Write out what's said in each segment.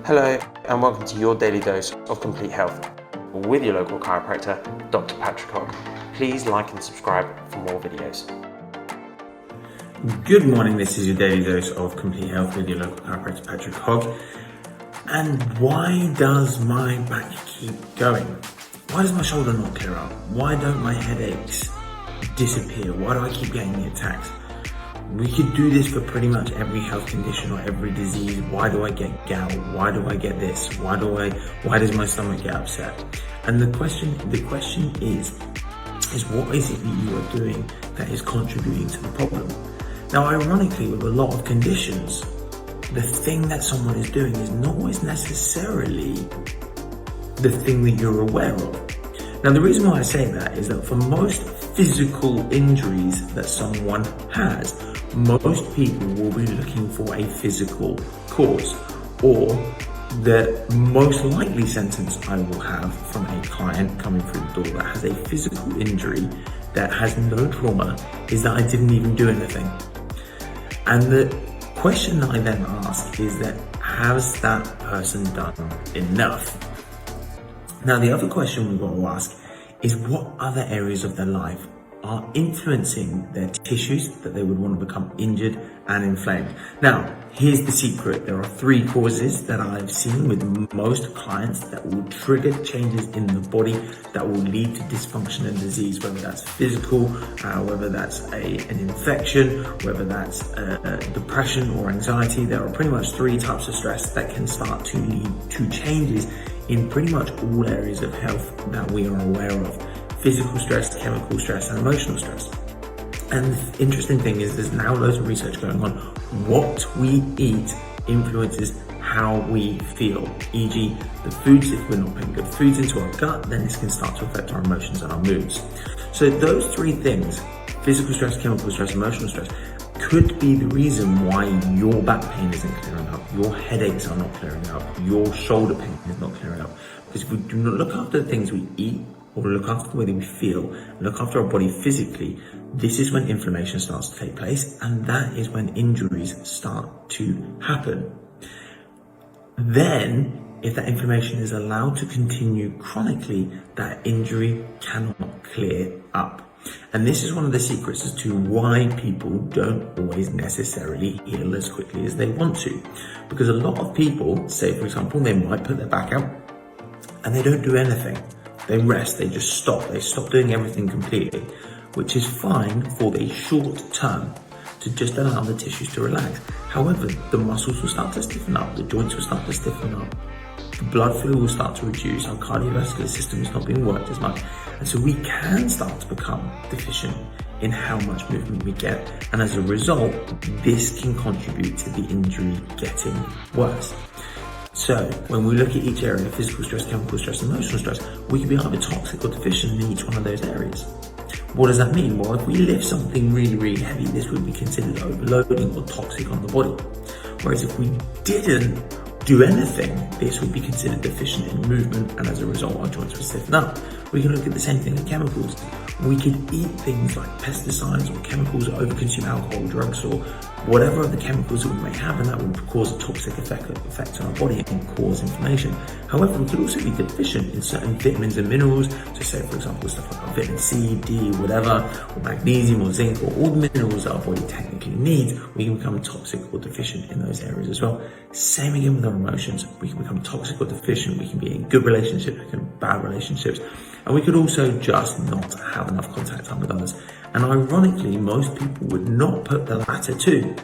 Hello and welcome to your daily dose of complete health with your local chiropractor, Dr. Patrick Hogg. Please like and subscribe for more videos. Good morning, this is your daily dose of complete health with your local chiropractor, Patrick Hogg. And why does my back keep going? Why does my shoulder not clear up? Why don't my headaches disappear? Why do I keep getting the attacks? We could do this for pretty much every health condition or every disease. Why do I get gout? Why do I get this? Why does my stomach get upset? And the question is what is it that you are doing that is contributing to the problem? Now, ironically, with a lot of conditions, the thing that someone is doing is not always necessarily the thing that you're aware of. Now, the reason why I say that is that for most physical injuries that someone has, most people will be looking for a physical cause, or the most likely sentence I will have from a client coming through the door that has a physical injury that has no trauma is that I didn't even do anything. And the question that I then ask is that, has that person done enough? Now, the other question we've got to ask is what other areas of their life are influencing their tissues that they would want to become injured and inflamed. Now, here's the secret. There are three causes that I've seen with most clients that will trigger changes in the body that will lead to dysfunction and disease, whether that's physical, whether that's an infection, whether that's depression or anxiety. There are pretty much three types of stress that can start to lead to changes in pretty much all areas of health that we are aware of. Physical stress, chemical stress, and emotional stress. And the interesting thing is there's now loads of research going on. What we eat influences how we feel, e.g. the foods, if we're not putting good foods into our gut, then this can start to affect our emotions and our moods. So those three things, physical stress, chemical stress, emotional stress, could be the reason why your back pain isn't clearing up, your headaches are not clearing up, your shoulder pain is not clearing up. Because if we do not look after the things we eat, or look after the way that we feel, look after our body physically, this is when inflammation starts to take place, and that is when injuries start to happen. Then, if that inflammation is allowed to continue chronically, that injury cannot clear up. And this is one of the secrets as to why people don't always necessarily heal as quickly as they want to. Because a lot of people, say for example, they might put their back out and they don't do anything. They rest, they just stop. They stop doing everything completely, which is fine for the short term to just allow the tissues to relax. However, the muscles will start to stiffen up, the joints will start to stiffen up, the blood flow will start to reduce, our cardiovascular system is not being worked as much. And so we can start to become deficient in how much movement we get. And as a result, this can contribute to the injury getting worse. So when we look at each area, physical stress, chemical stress, emotional stress, we can be either toxic or deficient in each one of those areas. What does that mean? Well, if we lift something really, really heavy, this would be considered overloading or toxic on the body. Whereas if we didn't do anything, this would be considered deficient in movement, and as a result, our joints would stiffen up. We can look at the same thing in chemicals. We could eat things like pesticides or chemicals, or overconsume alcohol, drugs, or whatever other chemicals that we may have, and that would cause a toxic effect on our body and cause inflammation. However, we could also be deficient in certain vitamins and minerals, so say for example stuff like vitamin C, D, whatever, or magnesium or zinc, or all the minerals that our body technically needs. We can become toxic or deficient in those areas as well. Same again with our emotions. We can become toxic or deficient. We can be in good relationships, we can be in bad relationships, and we could also just not have enough contact time with others. And ironically, most people would not put the latter two,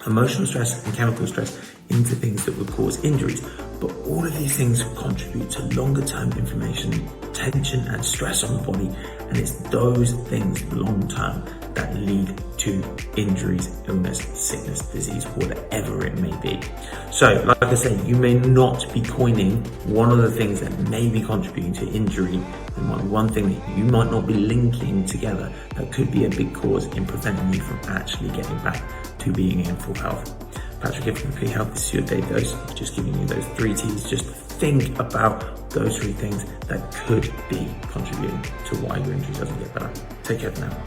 emotional stress and chemical stress, into things that would cause injuries. But all of these things contribute to longer term inflammation, tension and stress on the body. And it's those things long term that lead to injuries, illness, sickness, disease, whatever it may be. So like I say, you may not be coining one of the things that may be contributing to injury. There might be one thing that you might not be linking together that could be a big cause in preventing you from actually getting back to being in full health. Patrick here from Complete Health. This is your daily dose. Just giving you those three T's. Just think about those three things that could be contributing to why your injury doesn't get better. Take care for now.